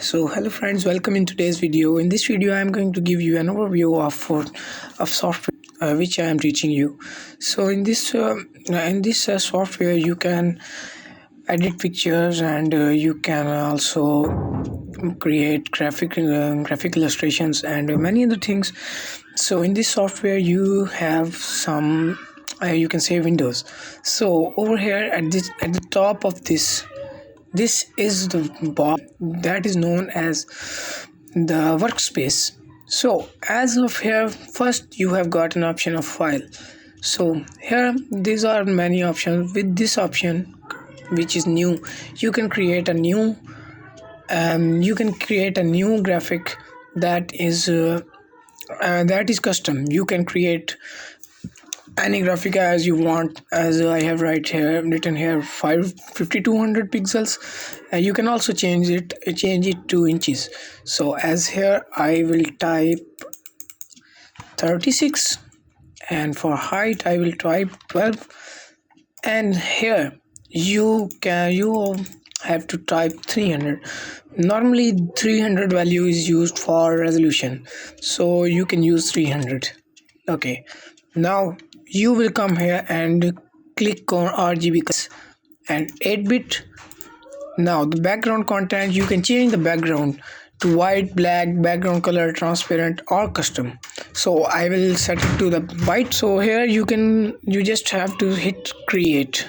So hello friends, welcome in today's video. In this video I am going to give you an overview of software which I am teaching you. So in this software you can edit pictures and you can also create graphic illustrations and many other things. So in this software you have some you can say windows. So over here at the top of this is the bar that is known as the workspace. So as of here, first you have got an option of file. So here these are many options. With this option, which is new, you can create a new graphic that is custom. You can create any graphic as you want, as I have written here 5200 pixels. You can also change it to inches. So as here I will type 36, and for height I will type 12, and here you have to type 300. Normally 300 value is used for resolution, so you can use 300. Okay, now you will come here and click on RGB and 8-bit. Now the background content, you can change the background to white, black, background color, transparent or custom. So I will set it to the white. So here you just have to hit create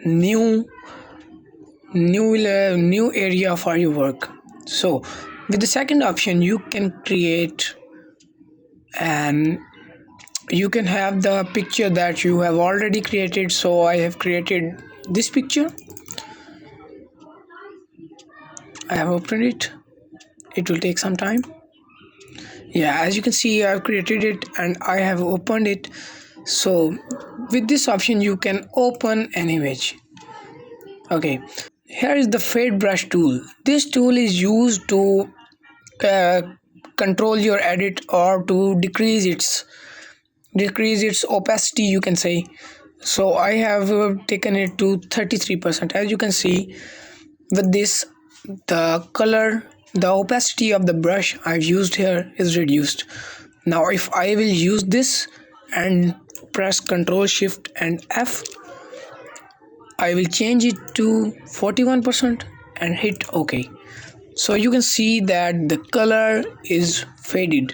new area for your work. So with the second option you can create and you can have the picture that you have already created. So I have created this picture. I have opened it. It will take some time. Yeah, as you can see, I have created it and I have opened it. So with this option you can open an image. Okay, here is the fade brush tool. This tool is used to control your edit or to decrease its opacity, you can say. So I have taken it to 33%. As you can see, with this, the opacity of the brush I've used here is reduced. Now if I will use this and press Ctrl Shift and F, I will change it to 41% and hit OK. So you can see that the color is faded.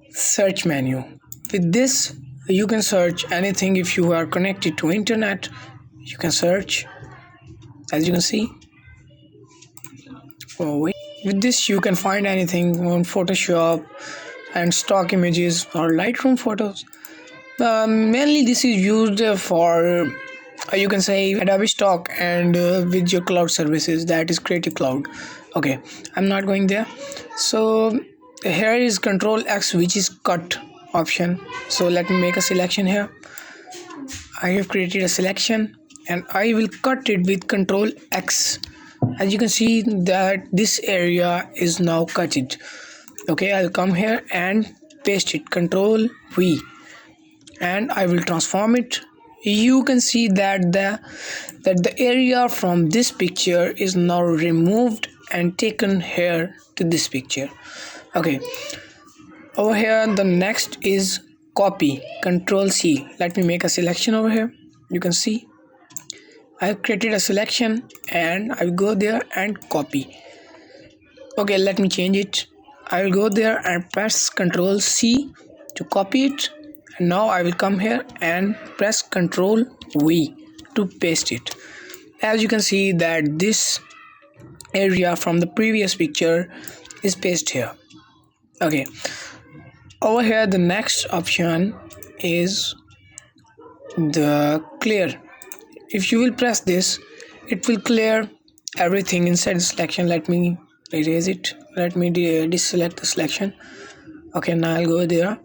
Search menu. With this you can search anything. If you are connected to internet, you can search, as you can see. With this you can find anything on Photoshop and stock images or Lightroom photos. Mainly this is used for you can say Adobe Stock and with your cloud services, that is Creative Cloud. Okay, I'm not going there. So here is Control X, which is cut option. So let me make a selection here. I have created a selection and I will cut it with Control X. As you can see that this area is now cutted. Okay, I'll come here and paste it, Control V, and I will transform it. You can see that the area from this picture is now removed and taken here to this picture. Okay, over here the next is copy, Control C. Let me make a selection over here. You can see I have created a selection and I will go there and copy. Okay, let me change it. I will go there and press Control C to copy it, and now I will come here and press Control V to paste it. As you can see that this area from the previous picture is pasted here. Okay, over here the next option is the clear. If you will press this, it will clear everything inside the selection. Let me erase it. Let me deselect the selection. Okay, now I'll go there,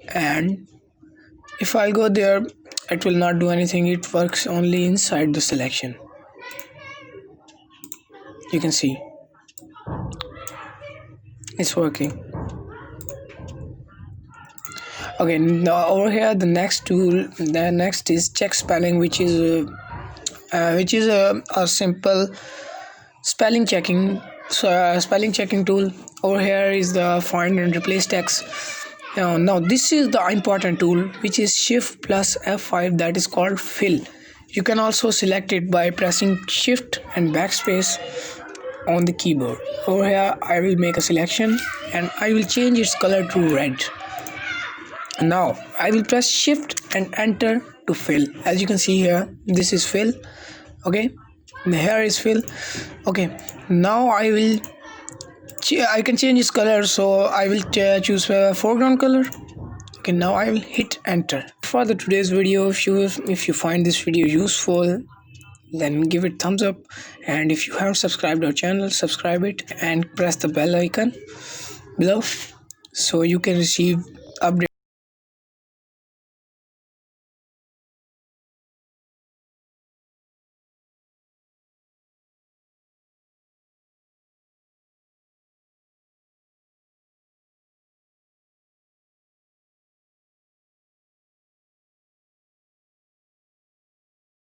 and if I'll go there, it will not do anything. It works only inside the selection. You can see it's working. Okay, now over here the next is check spelling, which is a simple spelling checking. So spelling checking tool. Over here is the find and replace text. Now this is the important tool, which is shift plus F5, that is called fill. You can also select it by pressing shift and backspace on the keyboard. Over here I will make a selection and I will change its color to red. Now I will press shift and enter to fill. As you can see here, this is fill. Okay, here is fill. Okay, now I can change its color, so I will choose foreground color. Okay, now I will hit enter. For the today's video, if you find this video useful, then give it thumbs up, and if you haven't subscribed our channel, subscribe it and press the bell icon below so you can receive updates.